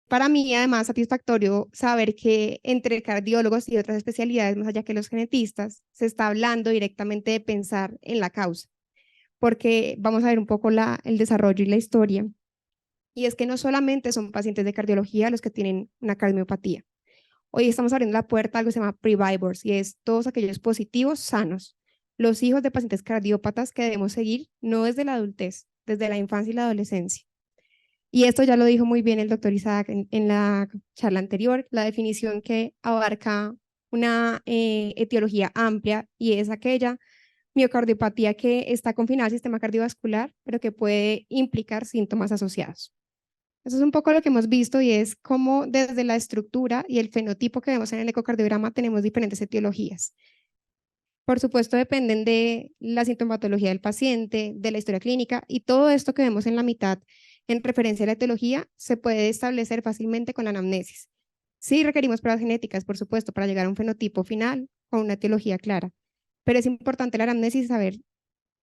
para mí además satisfactorio saber que entre cardiólogos y otras especialidades, más allá que los genetistas, se está hablando directamente de pensar en la causa, porque vamos a ver un poco el desarrollo y la historia. Y es que no solamente son pacientes de cardiología los que tienen una cardiomiopatía. Hoy estamos abriendo la puerta a algo que se llama previvors y es todos aquellos positivos sanos, los hijos de pacientes cardiópatas que debemos seguir no desde la adultez, desde la infancia y la adolescencia. Y esto ya lo dijo muy bien el doctor Isaac en la charla anterior, la definición que abarca una etiología amplia y es aquella miocardiopatía que está confinada al sistema cardiovascular, pero que puede implicar síntomas asociados. Eso es un poco lo que hemos visto y es cómo desde la estructura y el fenotipo que vemos en el ecocardiograma tenemos diferentes etiologías. Por supuesto, dependen de la sintomatología del paciente, de la historia clínica y todo esto que vemos en la mitad en referencia a la etiología se puede establecer fácilmente con la anamnesis. Sí requerimos pruebas genéticas, por supuesto, para llegar a un fenotipo final con una etiología clara, pero es importante la anamnesis y saber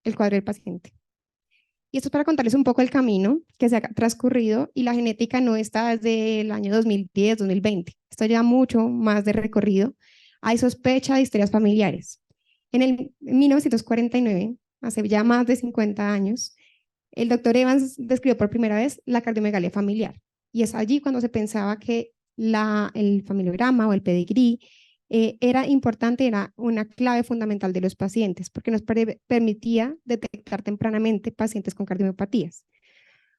el cuadro del paciente. Y esto es para contarles un poco el camino que se ha transcurrido y la genética no está desde el año 2010, 2020. Esto lleva mucho más de recorrido. Hay sospecha de historias familiares. En 1949, hace ya más de 50 años, el doctor Evans describió por primera vez la cardiomegalia familiar. Y es allí cuando se pensaba que el familiograma o el pedigrí era importante, era una clave fundamental de los pacientes, porque nos permitía detectar tempranamente pacientes con cardiomiopatías.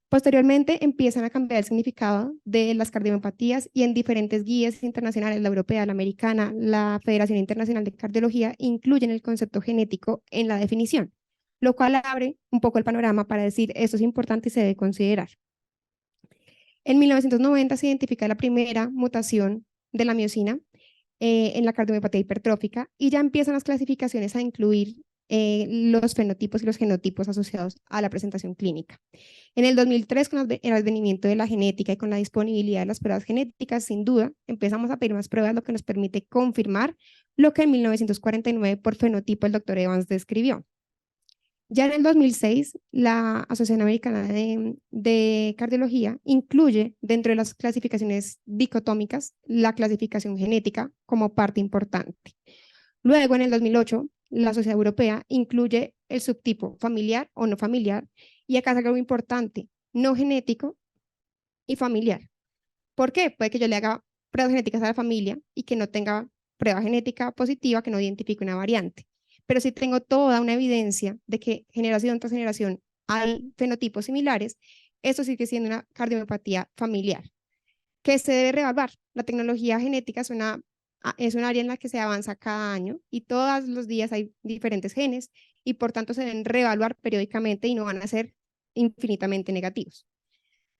Posteriormente empiezan a cambiar el significado de las cardiomiopatías y en diferentes guías internacionales, la europea, la americana, la Federación Internacional de Cardiología, incluyen el concepto genético en la definición, lo cual abre un poco el panorama para decir esto es importante y se debe considerar. En 1990 se identifica la primera mutación de la miosina en la cardiomiopatía hipertrófica y ya empiezan las clasificaciones a incluir los fenotipos y los genotipos asociados a la presentación clínica. En el 2003, con el advenimiento de la genética y con la disponibilidad de las pruebas genéticas, sin duda, empezamos a pedir más pruebas, lo que nos permite confirmar lo que en 1949 por fenotipo el doctor Evans describió. Ya en el 2006, la Asociación Americana de Cardiología incluye dentro de las clasificaciones dicotómicas la clasificación genética como parte importante. Luego, en el 2008, la Sociedad Europea incluye el subtipo familiar o no familiar, y acá es algo importante, no genético y familiar. ¿Por qué? Puede que yo le haga pruebas genéticas a la familia y que no tenga prueba genética positiva, que no identifique una variante. Pero si tengo toda una evidencia de que generación tras generación hay fenotipos similares, eso sigue siendo una cardiomiopatía familiar, que se debe reevaluar. La tecnología genética es un área en la que se avanza cada año y todos los días hay diferentes genes y por tanto se deben reevaluar periódicamente y no van a ser infinitamente negativos.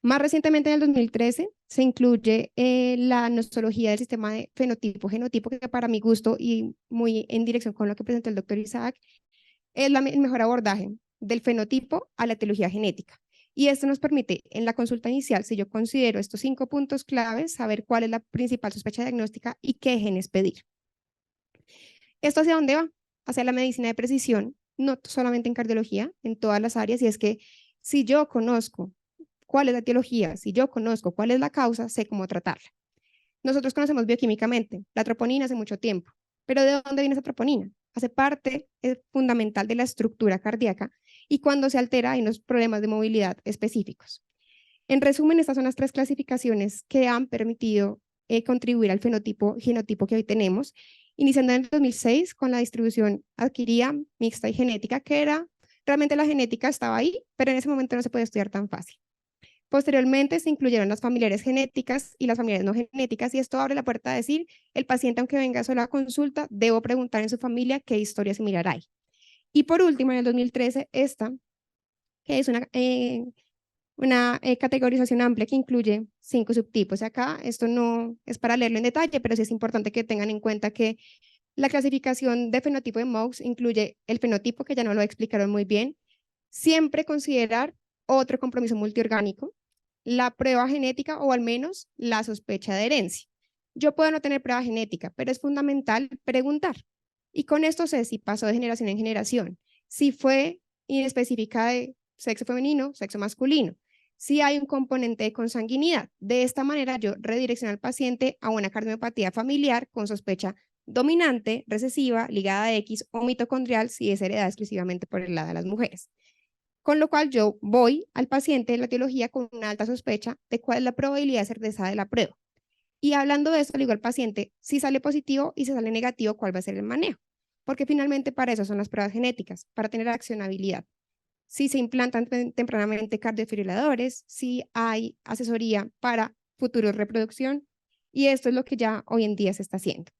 Más recientemente, en el 2013, se incluye la nosología del sistema de fenotipo-genotipo, que para mi gusto y muy en dirección con lo que presentó el doctor Isaac, es el mejor abordaje del fenotipo a la etiología genética. Y esto nos permite, en la consulta inicial, si yo considero estos 5 puntos claves, saber cuál es la principal sospecha diagnóstica y qué genes pedir. ¿Esto hacia dónde va? Hacia la medicina de precisión, no solamente en cardiología, en todas las áreas, y es que si yo conozco cuál es la etiología, si yo conozco cuál es la causa, sé cómo tratarla. Nosotros conocemos bioquímicamente la troponina hace mucho tiempo, pero ¿de dónde viene esa troponina? Hace parte fundamental de la estructura cardíaca y cuando se altera hay unos problemas de movilidad específicos. En resumen, estas son las 3 clasificaciones que han permitido contribuir al genotipo que hoy tenemos, iniciando en el 2006 con la distribución adquirida, mixta y genética, que era, realmente la genética estaba ahí, pero en ese momento no se podía estudiar tan fácil. Posteriormente se incluyeron las familiares genéticas y las familiares no genéticas y esto abre la puerta a decir, el paciente aunque venga solo a consulta, debo preguntar en su familia qué historia similar hay. Y por último, en el 2013, esta, que es una categorización amplia que incluye 5 subtipos. Acá esto no es para leerlo en detalle, pero sí es importante que tengan en cuenta que la clasificación de fenotipo de Mohs incluye el fenotipo, que ya no lo explicaron muy bien, siempre considerar otro compromiso multiorgánico, la prueba genética o al menos la sospecha de herencia. Yo puedo no tener prueba genética, pero es fundamental preguntar. Y con esto sé si pasó de generación en generación, si fue inespecífica de sexo femenino, sexo masculino, si hay un componente de consanguinidad. De esta manera, yo redirecciono al paciente a una cardiomiopatía familiar con sospecha dominante, recesiva, ligada a X o mitocondrial si es heredada exclusivamente por el lado de las mujeres. Con lo cual yo voy al paciente en la etiología con una alta sospecha de cuál es la probabilidad de certeza de la prueba. Y hablando de esto, le digo al paciente, si sale positivo y si sale negativo, ¿cuál va a ser el manejo? Porque finalmente para eso son las pruebas genéticas, para tener accionabilidad. Si se implantan tempranamente cardiofibriladores, si hay asesoría para futuro reproducción, y esto es lo que ya hoy en día se está haciendo.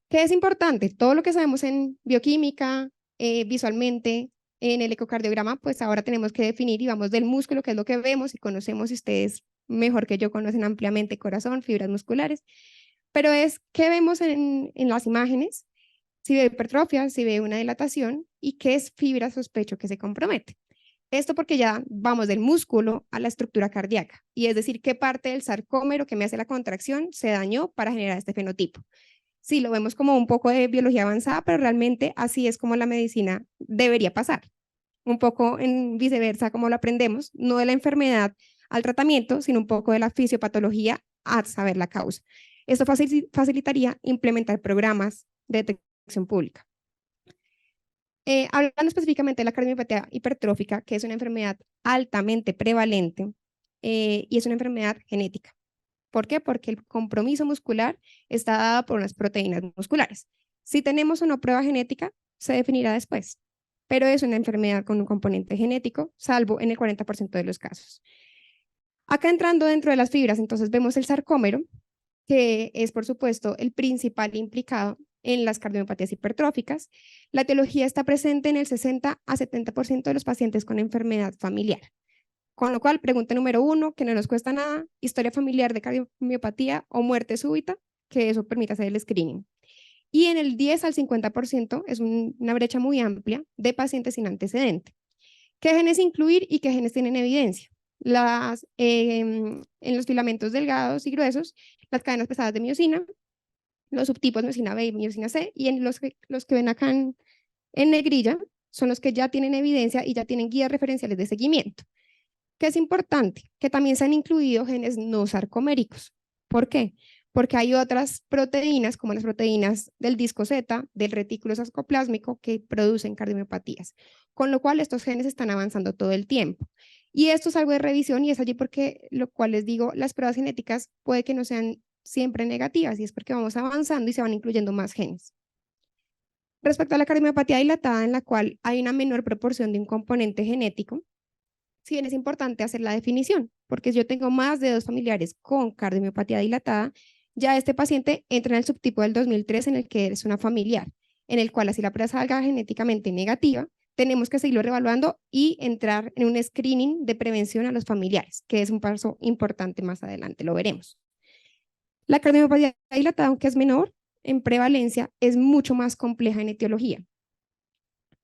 ¿Qué es importante? Todo lo que sabemos en bioquímica, visualmente, en el ecocardiograma, pues ahora tenemos que definir y vamos del músculo, que es lo que vemos y conocemos, y ustedes mejor que yo conocen ampliamente corazón, fibras musculares, pero es qué vemos en las imágenes, si ve hipertrofia, si ve una dilatación y qué es fibra sospecho que se compromete. Esto porque ya vamos del músculo a la estructura cardíaca, y es decir, qué parte del sarcómero que me hace la contracción se dañó para generar este fenotipo. Sí, lo vemos como un poco de biología avanzada, pero realmente así es como la medicina debería pasar. Un poco en viceversa, como lo aprendemos, no de la enfermedad al tratamiento, sino un poco de la fisiopatología a saber la causa. Esto facilitaría implementar programas de detección pública. Hablando específicamente de la cardiomiopatía hipertrófica, que es una enfermedad altamente prevalente y es una enfermedad genética. ¿Por qué? Porque el compromiso muscular está dado por unas proteínas musculares. Si tenemos o no prueba genética, se definirá después, pero es una enfermedad con un componente genético, salvo en el 40% de los casos. Acá entrando dentro de las fibras, entonces vemos el sarcómero, que es por supuesto el principal implicado en las cardiomiopatías hipertróficas. La etiología está presente en el 60 a 70% de los pacientes con enfermedad familiar. Con lo cual, pregunta número 1, que no nos cuesta nada, historia familiar de cardiomiopatía o muerte súbita, que eso permite hacer el screening. Y en el 10 al 50% es una brecha muy amplia de pacientes sin antecedente. ¿Qué genes incluir y qué genes tienen evidencia? En los filamentos delgados y gruesos, las cadenas pesadas de miosina, los subtipos miosina B y miosina C, y en los que ven acá en negrilla son los que ya tienen evidencia y ya tienen guías referenciales de seguimiento. ¿Qué es importante? Que también se han incluido genes no sarcoméricos. ¿Por qué? Porque hay otras proteínas, como las proteínas del disco Z, del retículo sarcoplásmico, que producen cardiomiopatías, con lo cual estos genes están avanzando todo el tiempo. Y esto es algo de revisión y es allí porque, lo cual les digo, las pruebas genéticas puede que no sean siempre negativas y es porque vamos avanzando y se van incluyendo más genes. Respecto a la cardiomiopatía dilatada, en la cual hay una menor proporción de un componente genético, si bien es importante hacer la definición, porque si yo tengo más de 2 familiares con cardiomiopatía dilatada, ya este paciente entra en el subtipo del 2003 en el que es una familiar, en el cual así la prueba salga genéticamente negativa, tenemos que seguirlo reevaluando y entrar en un screening de prevención a los familiares, que es un paso importante más adelante, lo veremos. La cardiomiopatía dilatada, aunque es menor en prevalencia, es mucho más compleja en etiología.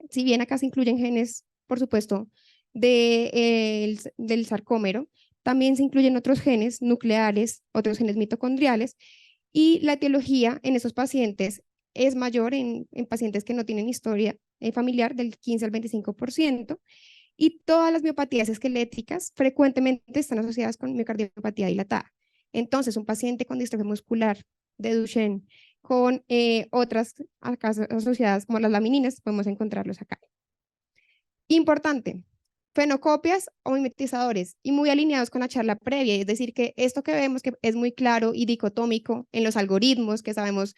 Si bien acá se incluyen genes, por supuesto, del sarcómero, también se incluyen otros genes nucleares, otros genes mitocondriales, y la etiología en esos pacientes es mayor en pacientes que no tienen historia familiar del 15 al 25%, y todas las miopatías esqueléticas frecuentemente están asociadas con miocardiopatía dilatada. Entonces, un paciente con distrofia muscular de Duchenne, con otras asociadas como las lamininas, podemos encontrarlos acá. Importante, fenocopias o mimetizadores y muy alineados con la charla previa, es decir, que esto que vemos que es muy claro y dicotómico en los algoritmos que sabemos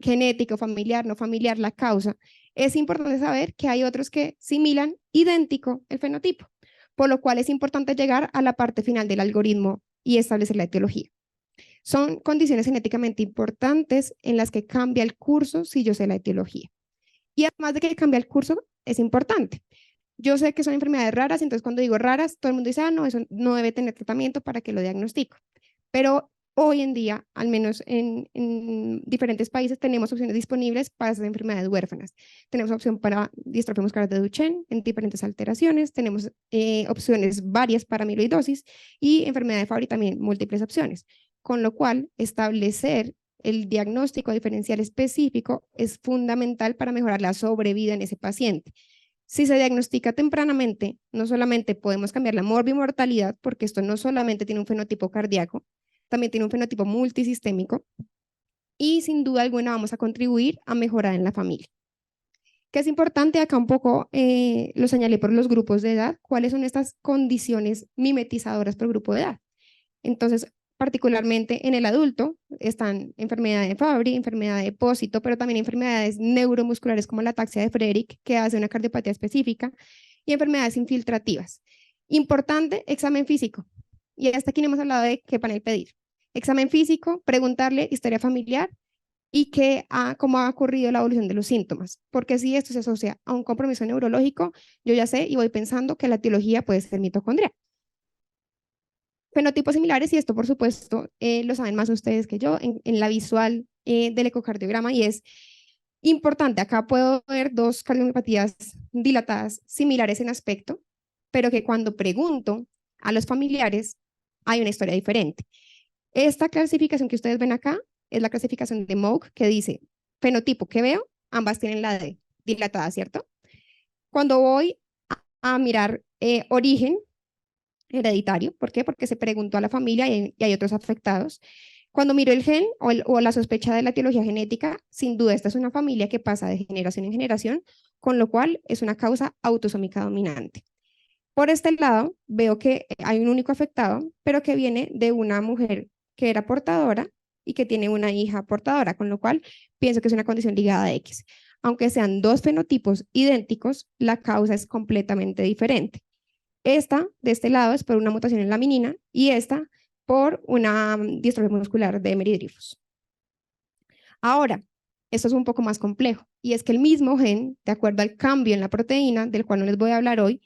genético, familiar, no familiar, la causa, es importante saber que hay otros que similan idéntico el fenotipo, por lo cual es importante llegar a la parte final del algoritmo y establecer la etiología. Son condiciones genéticamente importantes en las que cambia el curso si yo sé la etiología. Y además de que cambia el curso, es importante. Yo sé que son enfermedades raras, entonces cuando digo raras, todo el mundo dice, ah, no, eso no debe tener tratamiento para que lo diagnostico. Pero hoy en día, al menos en diferentes países, tenemos opciones disponibles para esas enfermedades huérfanas. Tenemos opción para distrofia muscular de Duchenne en diferentes alteraciones, tenemos opciones varias para amiloidosis y enfermedad de Fabry también múltiples opciones. Con lo cual, establecer el diagnóstico diferencial específico es fundamental para mejorar la sobrevida en ese paciente. Si se diagnostica tempranamente, no solamente podemos cambiar la morbimortalidad, porque esto no solamente tiene un fenotipo cardíaco, también tiene un fenotipo multisistémico, y sin duda alguna vamos a contribuir a mejorar en la familia. Que es importante, acá un poco lo señalé por los grupos de edad, cuáles son estas condiciones mimetizadoras por grupo de edad. Entonces, particularmente en el adulto, están enfermedad de Fabry, enfermedad de Pósito, pero también enfermedades neuromusculares como la ataxia de Frederick, que hace una cardiopatía específica, y enfermedades infiltrativas. Importante, examen físico. Y hasta aquí no hemos hablado de qué panel pedir. Examen físico, preguntarle historia familiar, y cómo ha ocurrido la evolución de los síntomas, porque si esto se asocia a un compromiso neurológico, yo ya sé y voy pensando que la etiología puede ser mitocondrial. Fenotipos similares, y esto por supuesto lo saben más ustedes que yo, en la visual del ecocardiograma, y es importante, acá puedo ver dos cardiomiopatías dilatadas similares en aspecto, pero que cuando pregunto a los familiares hay una historia diferente. Esta clasificación que ustedes ven acá es la clasificación de Moog, que dice, fenotipo que veo, ambas tienen la D dilatada, ¿cierto? Cuando voy a mirar origen hereditario, ¿por qué? Porque se preguntó a la familia y hay otros afectados. Cuando miro el gen o la sospecha de la etiología genética, sin duda esta es una familia que pasa de generación en generación, con lo cual es una causa autosómica dominante. Por este lado, veo que hay un único afectado, pero que viene de una mujer que era portadora y que tiene una hija portadora, con lo cual pienso que es una condición ligada a X. Aunque sean dos fenotipos idénticos, la causa es completamente diferente. Esta, de este lado, es por una mutación en la laminina y esta por una distrofia muscular de Emery-Dreifuss. Ahora, esto es un poco más complejo, y es que el mismo gen, de acuerdo al cambio en la proteína, del cual no les voy a hablar hoy,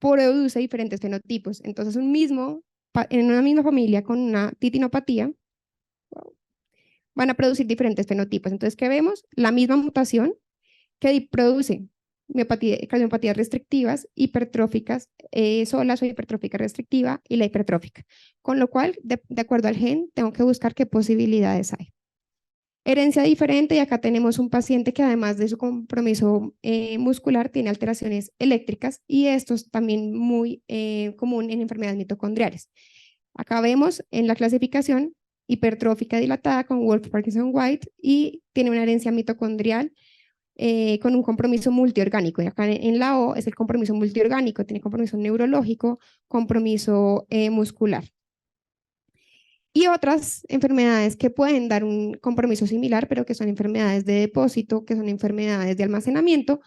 produce diferentes fenotipos. Entonces, en una misma familia con una titinopatía, van a producir diferentes fenotipos. Entonces, ¿qué vemos? La misma mutación que produce cardiopatías restrictivas, hipertróficas, solas o hipertrófica restrictiva y la hipertrófica. Con lo cual, de acuerdo al gen, tengo que buscar qué posibilidades hay. Herencia diferente, y acá tenemos un paciente que además de su compromiso muscular tiene alteraciones eléctricas, y esto es también muy común en enfermedades mitocondriales. Acá vemos en la clasificación hipertrófica dilatada con Wolff Parkinson White, y tiene una herencia mitocondrial con un compromiso multiorgánico. Y acá en la O es el compromiso multiorgánico, tiene compromiso neurológico, compromiso muscular. Y otras enfermedades que pueden dar un compromiso similar, pero que son enfermedades de depósito, que son enfermedades de almacenamiento,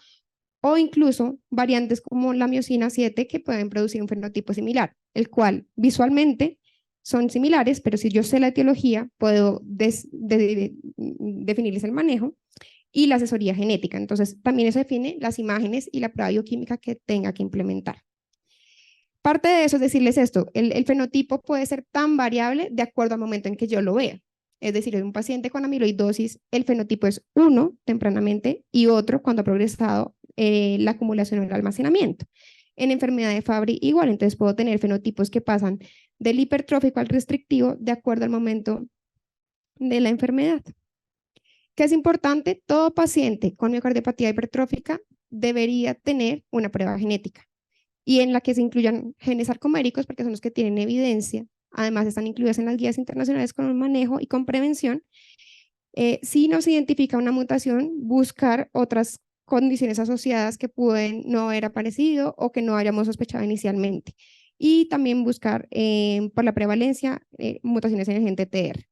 o incluso variantes como la miosina 7 que pueden producir un fenotipo similar, el cual visualmente son similares, pero si yo sé la etiología, puedo definirles el manejo y la asesoría genética. Entonces, también eso define las imágenes y la prueba bioquímica que tenga que implementar. Parte de eso es decirles esto, el fenotipo puede ser tan variable de acuerdo al momento en que yo lo vea. Es decir, en un paciente con amiloidosis, el fenotipo es uno tempranamente y otro cuando ha progresado la acumulación o el almacenamiento. En enfermedad de Fabry igual, entonces puedo tener fenotipos que pasan del hipertrófico al restrictivo de acuerdo al momento de la enfermedad. ¿Qué es importante? Todo paciente con miocardiopatía hipertrófica debería tener una prueba genética, y en la que se incluyan genes sarcoméricos, porque son los que tienen evidencia. Además, están incluidos en las guías internacionales con un manejo y con prevención. Si no se identifica una mutación, buscar otras condiciones asociadas que pueden no haber aparecido o que no hayamos sospechado inicialmente. Y también buscar por la prevalencia mutaciones en el gen TTR.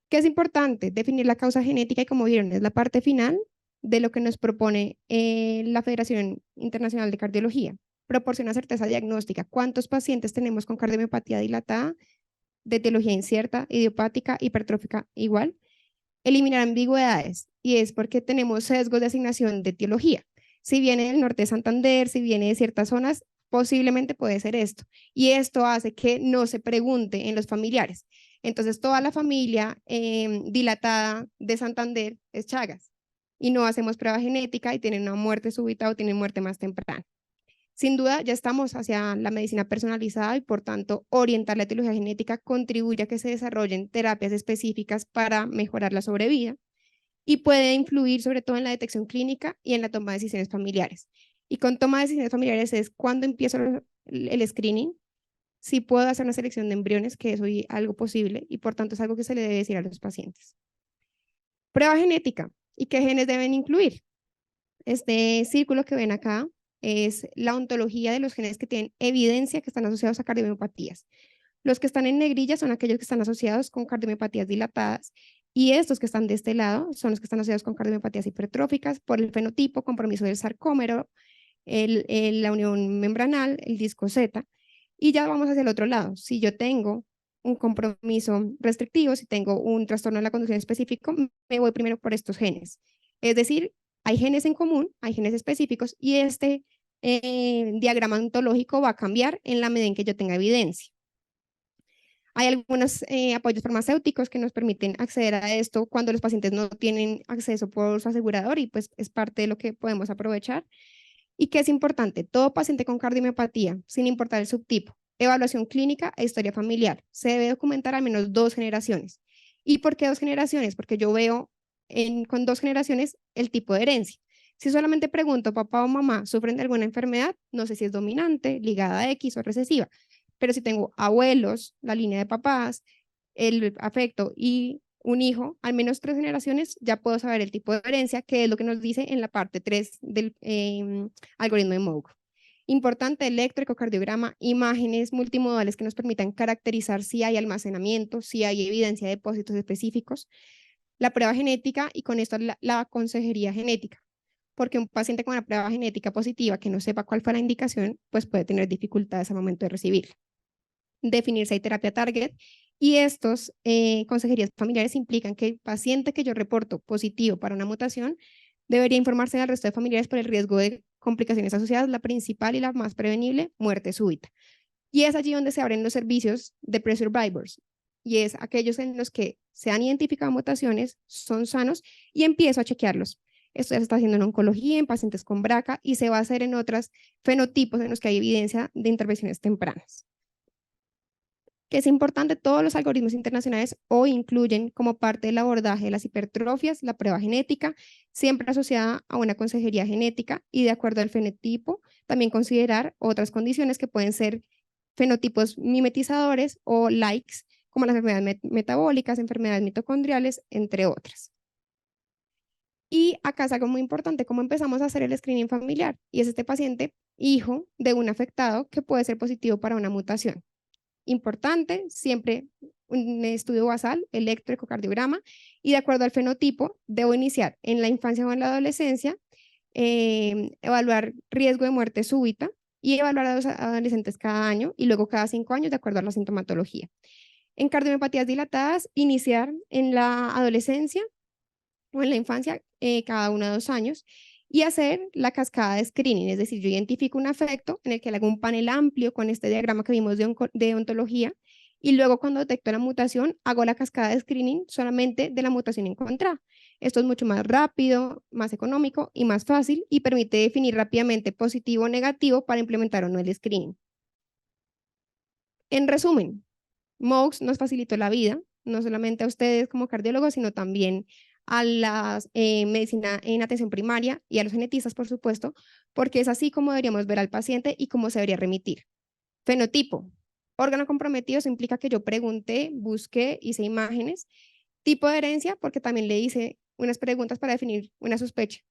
¿Qué es importante? Definir la causa genética, y como vieron, es la parte final de lo que nos propone la Federación Internacional de Cardiología. Proporciona certeza diagnóstica. ¿Cuántos pacientes tenemos con cardiomiopatía dilatada, de etiología incierta, idiopática, hipertrófica igual? Eliminar ambigüedades, y es porque tenemos sesgos de asignación de etiología. Si viene del norte de Santander, si viene de ciertas zonas, posiblemente puede ser esto. Y esto hace que no se pregunte en los familiares. Entonces, toda la familia dilatada de Santander es Chagas, y no hacemos prueba genética y tienen una muerte súbita o tienen muerte más temprana. Sin duda, ya estamos hacia la medicina personalizada, y por tanto, orientar la etiología genética contribuye a que se desarrollen terapias específicas para mejorar la sobrevida. y puede influir sobre todo en la detección clínica y en la toma de decisiones familiares. Y con toma de decisiones familiares es cuando empiezo el screening, si puedo hacer una selección de embriones, que es hoy algo posible y por tanto es algo que se le debe decir a los pacientes. Prueba genética. ¿Y qué genes deben incluir? Este círculo que ven acá es la ontología de los genes que tienen evidencia que están asociados a cardiomiopatías. Los que están en negrilla son aquellos que están asociados con cardiomiopatías dilatadas y estos que están de este lado son los que están asociados con cardiomiopatías hipertróficas por el fenotipo, compromiso del sarcómero, la unión membranal, el disco Z. Y ya vamos hacia el otro lado. Si yo tengo un compromiso restrictivo, si tengo un trastorno de la conducción específico, me voy primero por estos genes. Es decir, hay genes en común, hay genes específicos y este diagrama ontológico va a cambiar en la medida en que yo tenga evidencia. Hay algunos apoyos farmacéuticos que nos permiten acceder a esto cuando los pacientes no tienen acceso por su asegurador y pues es parte de lo que podemos aprovechar. ¿Y qué es importante? Todo paciente con cardiomiopatía, sin importar el subtipo, evaluación clínica e historia familiar, se debe documentar al menos 2 generaciones. ¿Y por qué 2 generaciones? Porque yo veo con 2 generaciones el tipo de herencia. Si solamente pregunto, papá o mamá, ¿sufren de alguna enfermedad? No sé si es dominante, ligada a X o recesiva. Pero si tengo abuelos, la línea de papás, el afecto y un hijo, al menos 3 generaciones, ya puedo saber el tipo de herencia, que es lo que nos dice en la parte 3 del algoritmo de Moog. Importante, electrocardiograma, imágenes multimodales que nos permitan caracterizar si hay almacenamiento, si hay evidencia de depósitos específicos, la prueba genética y con esto la consejería genética, porque un paciente con una prueba genética positiva que no sepa cuál fue la indicación, pues puede tener dificultades al momento de recibirla. Definir si hay terapia target y estos consejerías familiares implican que el paciente que yo reporto positivo para una mutación debería informarse al resto de familiares por el riesgo de complicaciones asociadas, la principal y la más prevenible, muerte súbita. Y es allí donde se abren los servicios de pre-survivors, y es aquellos en los que se han identificado mutaciones, son sanos, y empiezo a chequearlos. Esto ya se está haciendo en oncología, en pacientes con BRCA, y se va a hacer en otros fenotipos en los que hay evidencia de intervenciones tempranas. Que es importante, todos los algoritmos internacionales hoy incluyen como parte del abordaje de las hipertrofias la prueba genética, siempre asociada a una consejería genética y de acuerdo al fenotipo, también considerar otras condiciones que pueden ser fenotipos mimetizadores o likes, como las enfermedades metabólicas, enfermedades mitocondriales, entre otras. Y acá es algo muy importante, cómo empezamos a hacer el screening familiar, y es este paciente hijo de un afectado que puede ser positivo para una mutación. Importante, siempre un estudio basal, electrocardiograma, y de acuerdo al fenotipo, debo iniciar en la infancia o en la adolescencia, evaluar riesgo de muerte súbita y evaluar a los adolescentes cada año y luego cada 5 años de acuerdo a la sintomatología. En cardiomiopatías dilatadas, iniciar en la adolescencia o en la infancia cada 1 a 2 años y hacer la cascada de screening, es decir, yo identifico un afecto en el que le hago un panel amplio con este diagrama que vimos de ontología y luego cuando detecto la mutación hago la cascada de screening solamente de la mutación encontrada. Esto es mucho más rápido, más económico y más fácil y permite definir rápidamente positivo o negativo para implementar o no el screening. En resumen, MOX nos facilitó la vida, no solamente a ustedes como cardiólogos, sino también a la medicina en atención primaria y a los genetistas, por supuesto, porque es así como deberíamos ver al paciente y cómo se debería remitir. Fenotipo. Órgano comprometido, eso implica que yo pregunté, busqué, hice imágenes. Tipo de herencia, porque también le hice unas preguntas para definir una sospecha.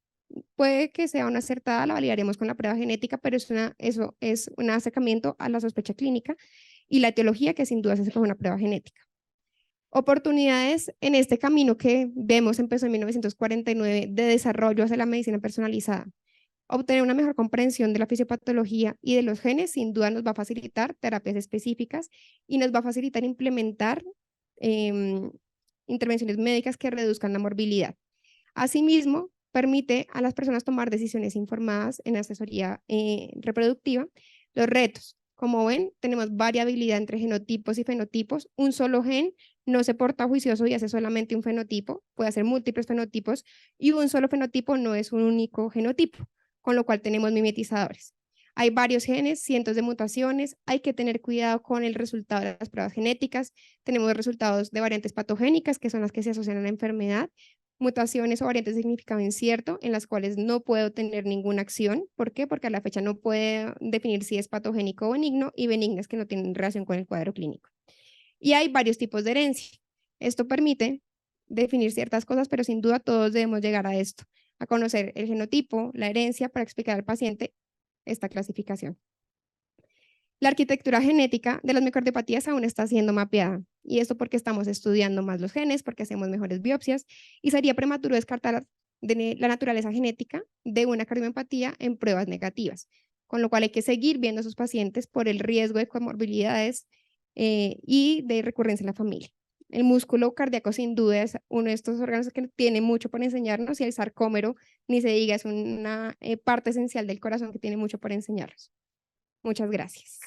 Puede que sea una acertada, la validaremos con la prueba genética, pero eso es un acercamiento a la sospecha clínica y la etiología que sin duda se hace con una prueba genética. Oportunidades en este camino que vemos empezó en 1949 de desarrollo hacia la medicina personalizada. Obtener una mejor comprensión de la fisiopatología y de los genes sin duda nos va a facilitar terapias específicas y nos va a facilitar implementar intervenciones médicas que reduzcan la morbilidad. Asimismo, permite a las personas tomar decisiones informadas en asesoría reproductiva. Los retos, como ven, tenemos variabilidad entre genotipos y fenotipos. Un solo gen no se porta juicioso y hace solamente un fenotipo, puede hacer múltiples fenotipos y un solo fenotipo no es un único genotipo, con lo cual tenemos mimetizadores. Hay varios genes, cientos de mutaciones, hay que tener cuidado con el resultado de las pruebas genéticas, tenemos resultados de variantes patogénicas, que son las que se asocian a la enfermedad, mutaciones o variantes de significado incierto en las cuales no puedo tener ninguna acción. ¿Por qué? Porque a la fecha no puedo definir si es patogénico o benigno, y benignas que no tienen relación con el cuadro clínico. Y hay varios tipos de herencia. Esto permite definir ciertas cosas, pero sin duda todos debemos llegar a esto, a conocer el genotipo, la herencia, para explicar al paciente esta clasificación. La arquitectura genética de las micardiopatías aún está siendo mapeada, y esto porque estamos estudiando más los genes, porque hacemos mejores biopsias, y sería prematuro descartar la naturaleza genética de una cardiomiopatía en pruebas negativas, con lo cual hay que seguir viendo a esos pacientes por el riesgo de comorbilidades y de recurrencia en la familia. El músculo cardíaco sin duda es uno de estos órganos que tiene mucho por enseñarnos, y el sarcómero, ni se diga, es una parte esencial del corazón que tiene mucho por enseñarnos. Muchas gracias.